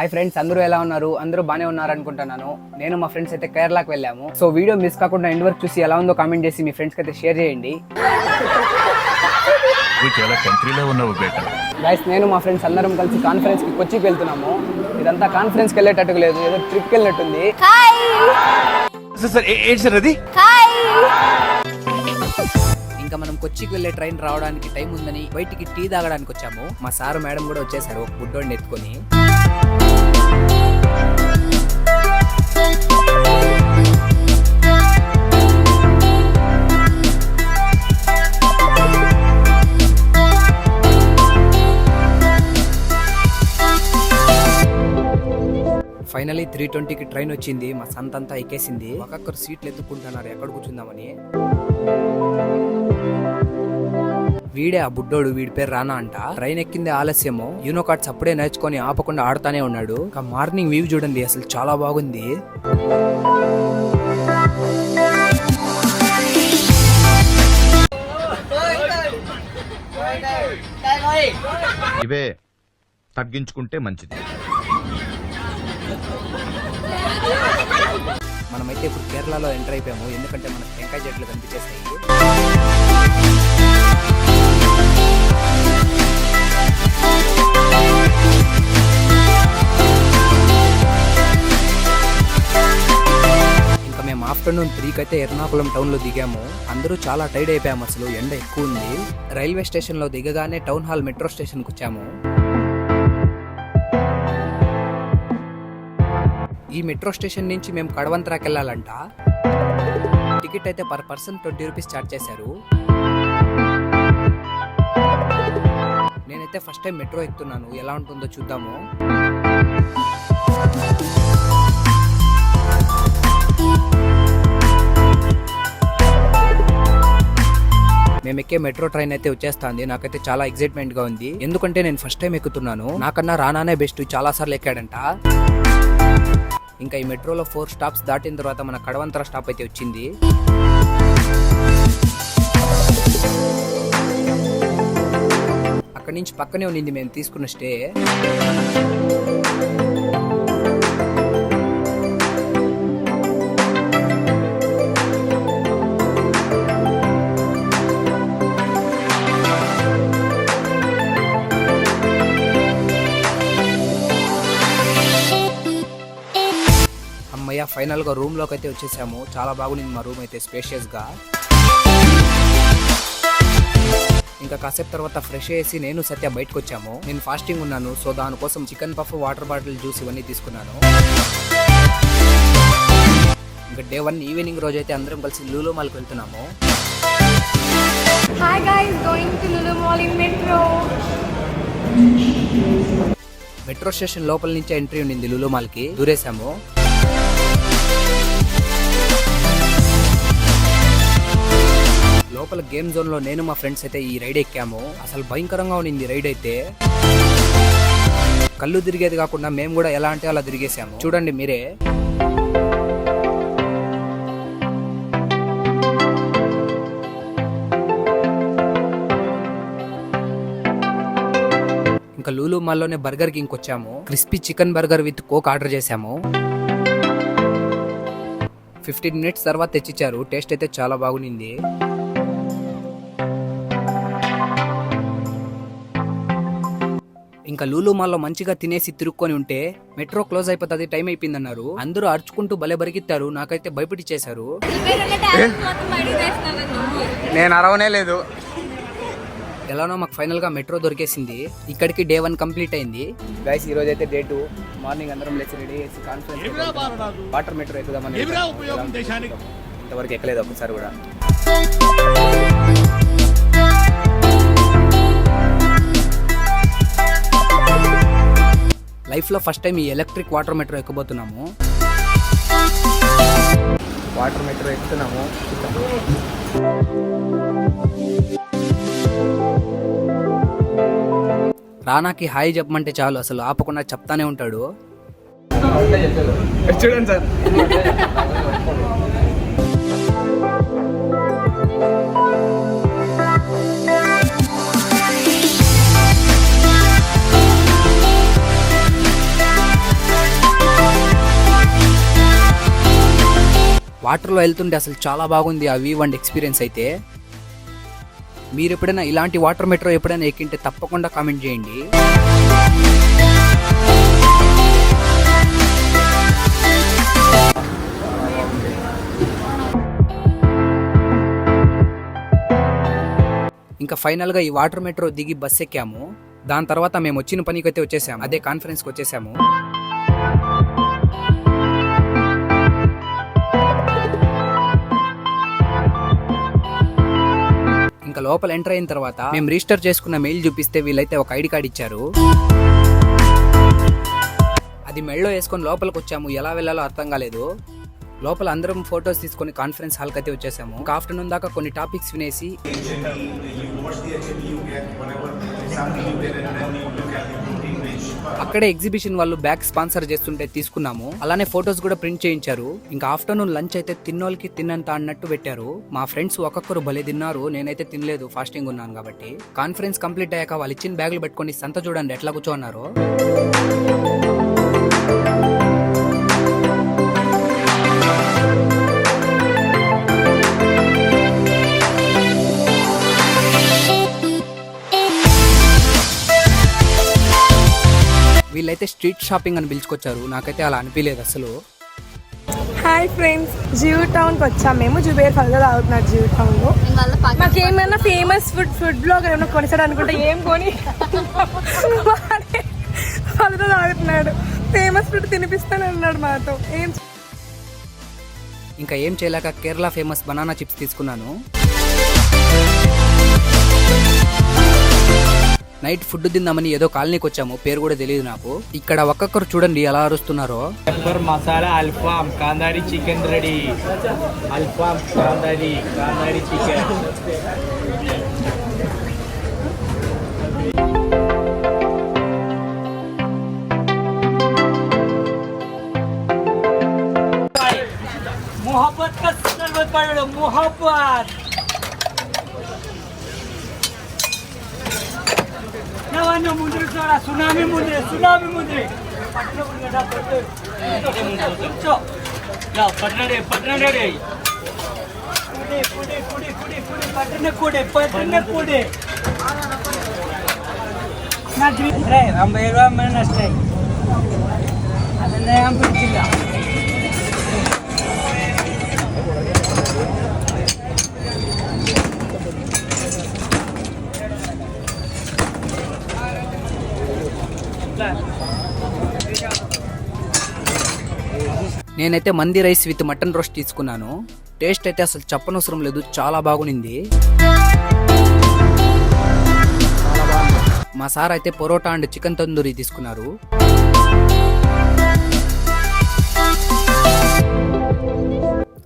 Hi friends, అందరూ ఎలా ఉన్నారు? అందరూ బాగానే ఉన్నారు అనుకుంటున్నాను. నేను మా ఫ్రెండ్స్ అయితే కేరళకు వెళ్ళాము. సో వీడియో మిస్ కాకుండా ఎండ్ వరకు చూసి ఎలా ఉందో కామెంట్ చేసి మీ ఫ్రెండ్స్కి అయితే షేర్ చేయండి. గైస్, నేను మా ఫ్రెండ్స్ అందరం కలిసి కాన్ఫరెన్స్ కి కొచ్చికి వెళ్తున్నాము. ఇదంతా కాన్ఫరెన్స్ కి వెళ్ళేటట్టు లేదు, ఏదో ట్రిప్ కి వెళ్ళినట్టుంది. ఇంకా మనం కొచ్చికి వెళ్ళే ట్రైన్ రావడానికి టైం ఉందని బయటికి టీ తాగడానికి వచ్చాము. మా సారు మేడం కూడా వచ్చేసారు ఒక బుడ్డోడిని ఎత్తుకొని. ఫైనలీ 3:20కి ట్రైన్ వచ్చింది. మా సంతంతా ఎక్కేసింది. ఒక్కొక్కరు సీట్లు ఎత్తుకుంటున్నారు ఎక్కడ కూర్చుందామని. వీడే ఆ బుడ్డోడు, వీడి పేరు రానా అంట. ట్రైన్ ఎక్కింది ఆలస్యము. యూనో కార్డ్స్ అప్పుడే నేర్చుకొని ఆపకుండా ఆడుతానే ఉన్నాడు. మార్నింగ్ వ్యూ చూడండి, అసలు చాలా బాగుంది. ఇవే తగ్గించుకుంటే మంచిది. మనమైతే ఇప్పుడు కేరళలో ఎంటర్ అయిపోయాము, ఎందుకంటే మనకు టెంకాయ చెట్లు కనిపించేస్తాయి. ఇంకా మేము ఆఫ్టర్నూన్ 3కి అయితే ఎర్నాకుళం టౌన్ లో దిగాము. అందరూ చాలా టైర్డ్ అయిపోయాము, అసలు ఎండ ఎక్కువ ఉంది. రైల్వే స్టేషన్ లో దిగగానే టౌన్ హాల్ మెట్రో స్టేషన్ కు వచ్చాము. ఈ మెట్రో స్టేషన్ నుంచి మేము కడవంతరాకి వెళ్ళాలంట. టికెట్ అయితే పర్ పర్సన్ 20 రూపీస్ ఛార్జ్ చేశారు. నేనైతే ఫస్ట్ టైం మెట్రో ఎక్కుతున్నాను, ఎలా ఉంటుందో చూద్దాము. మేము ఎక్కే మెట్రో ట్రైన్ అయితే వచ్చేస్తుంది. నాకైతే చాలా ఎక్సైట్మెంట్ గా ఉంది, ఎందుకంటే నేను ఫస్ట్ టైం ఎక్కుతున్నాను. నాకన్నా రానానే బెస్ట్, చాలా సార్లు ఎక్కాడంట. ఇంకా ఈ మెట్రోలో 4 స్టాప్స్ దాటిన తర్వాత మన కడవంతర స్టాప్ అయితే వచ్చింది. అక్కడి నుంచి పక్కనే ఉన్నింది మేము తీసుకున్న స్టే. ఫైనల్ గా రూమ్ లోకి అయితే వచ్చేసాము. చాలా బాగుంది మా రూమ్ అయితే, స్పేషియస్ గా. ఇంకా కాసేపు తర్వాత ఫ్రెష్ అయ్యేసి నేను సత్య బయటకు వచ్చాము. నేను ఫాస్టింగ్ ఉన్నాను, సో దానికోసం chicken puff, water bottle, juice ఇవన్నీ తీసుకున్నాను. ఇంకా డే 1 ఈవినింగ్ రోజు అయితే అందరం కలిసి లూలు మాల్కి వెళ్తున్నాము. Hi guys, going to Lulu Mall in metro. Metro station లోపల నుంచే ఎంట్రీ ఉండింది లూలు మాల్ కి. దూరేసాము. లోపల గేమ్ జోన్ లో నేను మా ఫ్రెండ్స్ అయితే ఈ రైడ్ ఎక్కాము. అసలు భయంకరంగా ఉన్నింది రైడ్ అయితే. కళ్ళు తిరిగేది కాకుండా మేము కూడా ఎలా అంటే అలా తిరిగేసాము. చూడండి మీరే. ఇంకా లూలు మాల్లోనే బర్గర్ కి ఇంకొచ్చాము. Crispy chicken burger with coke order చేశాము. 15 మినిట్స్ తర్వాత తెచ్చిచ్చారు. టేస్ట్ అయితే చాలా బాగుంది. ఇంకా లూలు మాల్లో మంచిగా తినేసి తిరుక్కొని ఉంటే మెట్రో క్లోజ్ అయిపోతుంది, టైం అయిపోయిందన్నారు. అందరూ అరుచుకుంటూ భలే బరిగిస్తారు. నాకైతే భయపెట్టించేశారు. నేను అరవనే లేదు. ఎలానో మాకు ఫైనల్ గా మెట్రో దొరికేసింది. ఇక్కడికి డే 1 కంప్లీట్ అయింది. గైస్, ఈ రోజు అయితే డే 2 మార్నింగ్ అందరం లేచి రెడీ చేసి కాన్ఫరెన్స్ వాటర్ మెట్రో ఎక్కుదామని. ఇంతవరకు ఎక్కలేదు ఒకసారి కూడా. లైఫ్ లో ఫస్ట్ టైం ఈ ఎలక్ట్రిక్ వాటర్ మెట్రో ఎక్కబోతున్నాము. వాటర్ మెట్రో ఎక్కుతున్నాము. రానాకి హాయ్ చెప్పమంటే చాలు, అసలు ఆపకుండా చెప్తానే ఉంటాడు. చూడండి సార్. వాటర్లో వెళ్తుంటే అసలు చాలా బాగుంది ఆ వ్యూ అండ్ ఎక్స్పీరియన్స్ అయితే. మీరు ఎప్పుడైనా ఇలాంటి వాటర్ మెట్రో ఎప్పుడైనా ఎక్కింటే తప్పకుండా కామెంట్ చేయండి. ఇంకా ఫైనల్గా ఈ వాటర్ మెట్రో దిగి బస్ ఎక్కాము. దాని తర్వాత మేము వచ్చిన పనికి అయితే వచ్చేసాము, అదే కాన్ఫరెన్స్కి వచ్చేసాము. ఇంకా లోపల ఎంటర్ అయిన తర్వాత మేము రిజిస్టర్ చేసుకున్న మెయిల్ చూపిస్తే వీళ్ళైతే ఒక ఐడి కార్డ్ ఇచ్చారు. అది మెయిల్లో వేసుకొని లోపలికి వచ్చాము. ఎలా వెళ్ళాలో అర్థం కాలేదు. లోపల అందరం ఫొటోస్ తీసుకొని కాన్ఫరెన్స్ హాల్కి అయితే వచ్చేసాము. ఇంకా ఆఫ్టర్నూన్ దాకా కొన్ని టాపిక్స్ వినేసి అక్కడే ఎగ్జిబిషన్ వాళ్ళు బ్యాగ్ స్పాన్సర్ చేస్తుంటే తీసుకున్నాము. అలానే ఫొటోస్ కూడా ప్రింట్ చేయించారు. ఇంకా ఆఫ్టర్నూన్ లంచ్ అయితే తిన్నోళ్ళకి తిన్నంత అన్నట్టు పెట్టారు. మా ఫ్రెండ్స్ ఒక్కొక్కరు భలే తిన్నారు. నేనైతే తినలేదు, ఫాస్టింగ్ ఉన్నాను కాబట్టి. కాన్ఫరెన్స్ కంప్లీట్ అయ్యాక వాళ్ళు ఇచ్చిన బ్యాగులు పెట్టుకొని సంత చూడండి ఎట్లా కూర్చోన్నారో. వీళ్ళైతే స్ట్రీట్ షాపింగ్ అని పిలుచుకొచ్చారు. నాకైతే అలా అనిపించలేదు అసలు. హాయ్ ఫ్రెండ్స్, జియో టౌన్కి వచ్చాము మేము. జుబేర్ ఫల్దా తాగుతున్నారు జియో టౌన్లో. మాకేమైనా ఫేమస్ ఫుడ్ బ్లాగర్ ఏమైనా కొనిస్తాడు అనుకుంటే ఏం కొని ఫల్దా తాగుతున్నాడు. ఫేమస్ ఫుడ్ తినిపిస్తాను అన్నాడు మాతో. ఇంకా ఏం చేయలేక కేరళ ఫేమస్ బనానా చిప్స్ తీసుకున్నాను. నైట్ ఫుడ్ తిందామని ఏదో కాలనీకి వచ్చాము, పేరు కూడా తెలియదు నాకు. ఇక్కడ ఒక్కొక్కరు చూడండి ఎలా అరుస్తున్నారో. పెప్పర్ మసాలా అల్ఫామ్ కాందారి చికెన్ రెడీ. అల్ఫామ్ కాందారి చికెన్. मोहब्बत का शरबत पड़ लो, मोहब्बत. नवानो मुंद्रे सोडा, सुनामी मुंद्रे. पटना मुंद्रे चो. ला पटना रे. कुडे पटना कुडे. ना ड्रिंक रे अंबेरवा मन अष्टे. ಅದನ್ನ ಯಾಂ ಬಿಟ್ಟಿಲ್ಲ. నేనైతే మంది రైస్ విత్ మటన్ రోస్ట్ తీసుకున్నాను. టేస్ట్ అయితే అసలు చెప్పనవసరం లేదు, చాలా బాగునింది. మా సార్ అయితే పొరోటా అండ్ చికెన్ తందూరి తీసుకున్నారు.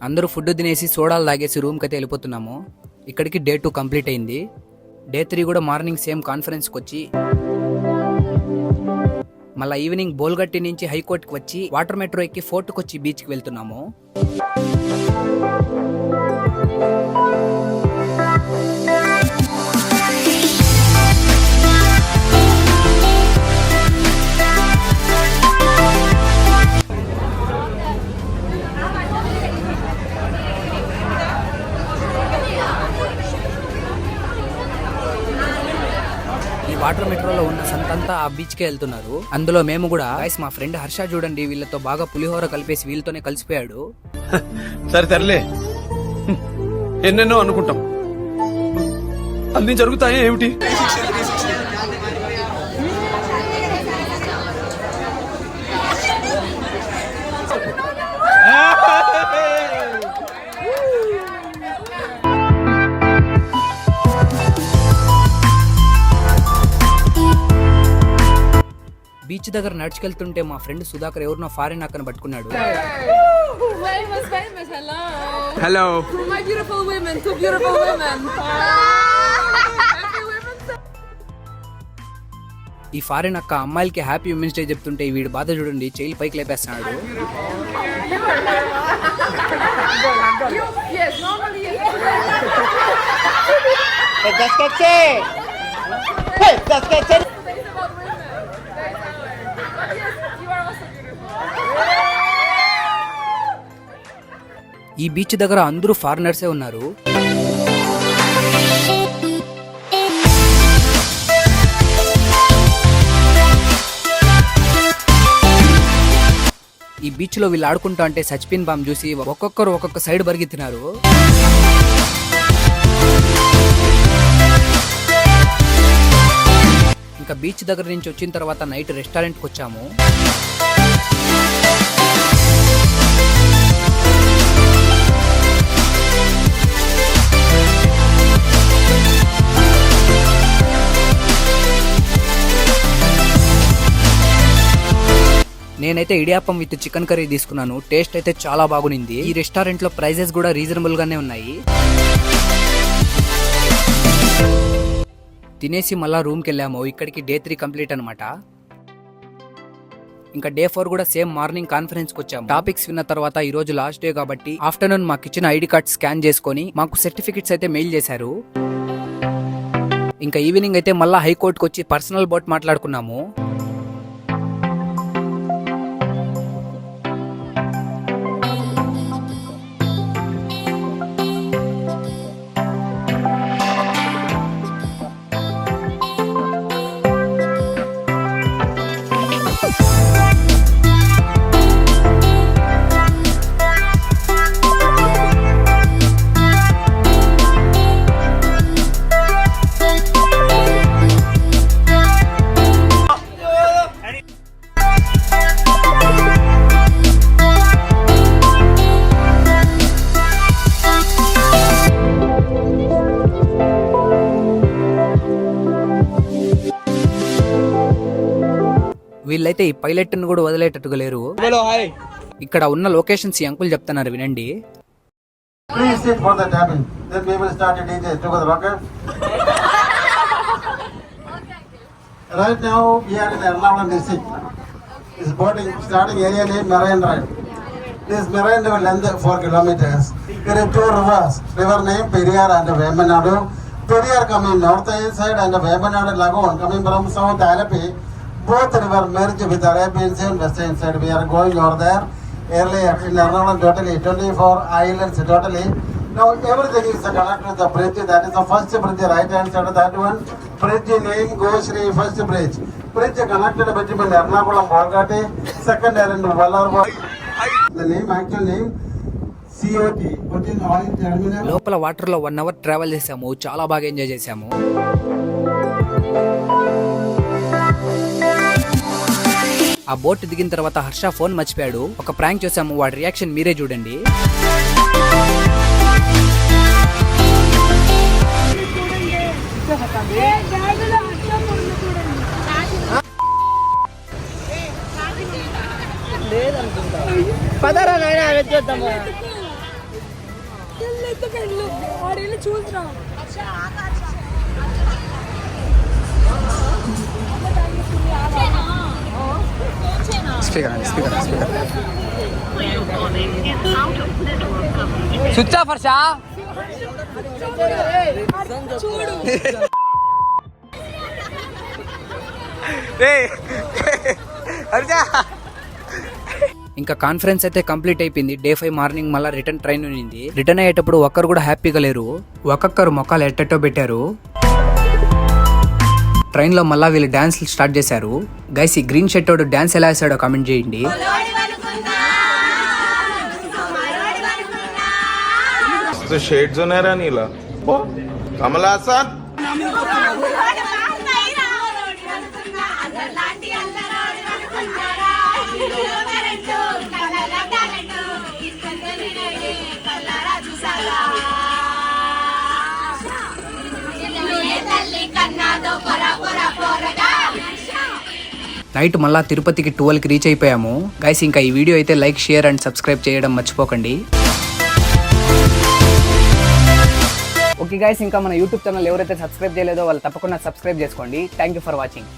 అందరూ ఫుడ్ తినేసి సోడాలు తాగేసి రూమ్కి అయితే వెళ్ళిపోతున్నాము. ఇక్కడికి డే 2 కంప్లీట్ అయింది. డే 3 కూడా మార్నింగ్ సేమ్ కాన్ఫరెన్స్కి వచ్చి మళ్ళీ ఈవినింగ్ బోల్గట్టి నుంచి హైకోర్టుకి వచ్చి వాటర్ మెట్రో ఎక్కి ఫోర్ట్కి వచ్చి బీచ్కి వెళ్తున్నాము. వాటర్ మెట్రోలో ఉన్న సంతంతా ఆ బీచ్ కే వెళ్తున్నారు. అందులో మేము కూడా. గైస్ మా ఫ్రెండ్ హర్ష చూడండి వీళ్ళతో బాగా పులిహోర కలిపేసి వీళ్ళతోనే కలిసిపోయాడు. సరే తరలే, ఎన్నెన్నో అనుకుంటాం, అన్ని జరుగుతాయే ఏమిటి? బీచ్ దగ్గర నడుచుకెళ్తుంటే మా ఫ్రెండ్ సుధాకర్ ఎవరినో ఫారిన్ అక్కన పట్టుకున్నాడు. Hello. My beautiful women, two beautiful women. ఈ ఫారిన్ అక్క అమ్మాయిలకి హ్యాపీ ఉమెన్స్ డే చెప్తుంటే వీడి బాధ చూడండి, చెయ్యి పైకి లేపేస్తున్నాడు. Yes, normally yes. ఈ బీచ్ దగ్గర అందరూ ఫారినర్సే ఉన్నారు. ఈ బీచ్ లో వీళ్ళు ఆడుకుంటా అంటే సచిన్ బాంబ్ చూసి ఒక్కొక్కరు ఒక్కొక్క సైడ్ పరిగెత్తినారు. ఇంకా బీచ్ దగ్గర నుంచి వచ్చిన తర్వాత నైట్ రెస్టారెంట్కి వచ్చాము. నేనైతే ఇడియాప్పం విత్ చికెన్ కర్రీ తీసుకున్నాను. టేస్ట్ అయితే చాలా బాగునింది. ఈ రెస్టారెంట్ లో ప్రైజెస్ కూడా రీజనబుల్ గానే ఉన్నాయి. తినేసి మళ్ళా రూమ్ కి వెళ్ళాము. ఇక్కడికి డే 3 కంప్లీట్ అనమాట. ఇంకా డే 4 కూడా సేమ్ మార్నింగ్ కాన్ఫరెన్స్ కి వచ్చాము. టాపిక్స్ విన్న తర్వాత ఈ రోజు లాస్ట్ డే కాబట్టి ఆఫ్టర్నూన్ మాకు ఇచ్చిన ఐడి కార్డ్ స్కాన్ చేసుకొని మాకు సర్టిఫికెట్స్ అయితే మెయిల్ చేశారు. ఇంకా ఈవినింగ్ అయితే మళ్ళా హైకోర్టుకు వచ్చి పర్సనల్ బోట్ మాట్లాడుకున్నాము. వీళ్ళైతే ఈ పైలట్ ను కూడా వదిలేటట్టుగా లేరు. ఇక్కడ ఉన్న లొకేషన్స్ ఈ అంకుల్ చెప్తున్నారు, వినండి. Please sit for the tapping. Then we will start the DJ together, okay? Right now we are in Ernakulam district. This boating starting area name Marine Drive. This marine will length 4 kilometers. There are 2 rivers. River name Periyar and Vemanadu. Periyar coming north side and Vemanadu Lagoon coming from south Alleppey. Both river merge with Arabian Sea and Western side. We are going over there. Earlier in Ernakulam totally 24 islands totally. Now everything is connected to the bridge. That is the first bridge, right hand side of that one. Bridge name Goshri first bridge. Bridge connected between Ernakulam Bolgate, second and Vallarva. The name, actual name COT, Putin Oil Terminal. లోపల water లో 1 hour travel చేసాము. చాలా బాగా enjoy చేసాము. ఆ boat దిగిన తర్వాత Harsha phone మర్చిపోయాడు. ఒక ప్రాంక్ చేసాము. వాడి రియాక్షన్ మీరే చూడండి. Switch off Harsha. ఇంకా కాన్ఫరెన్స్ అయితే కంప్లీట్ అయిపోయింది. డే 5 మార్నింగ్ మళ్ళీ రిటర్న్ ట్రైన్ ఉంది. రిటర్న్ అయ్యేటప్పుడు ఒక్కరు కూడా హ్యాపీగా లేరు. ఒక్కొక్కరు మొక్కలు ఎట్టెట్టో పెట్టారు. ట్రైన్ లో మళ్ళీ వీళ్ళు డాన్స్ స్టార్ట్ చేశారు. గైస్ ఈ గ్రీన్ షర్ట్ వాడు డాన్స్ ఎలా వేసాడో కామెంట్ చేయండి. शेड्स नाही रा नीला कमला असा నైట్ మళ్ళా తిరుపతికి 12కి రీచ్ అయిపోయాము. గైస్ ఇంకా ఈ వీడియో అయితే లైక్, షేర్ అండ్ సబ్స్క్రైబ్ చేయడం మర్చిపోకండి. ఓకే గైస్, ఇంకా మన యూట్యూబ్ ఛానల్ ఎవరైతే సబ్స్క్రైబ్ చేయలేదో వాళ్ళు తప్పకుండా సబ్స్క్రైబ్ చేసుకోండి. Thank you for watching.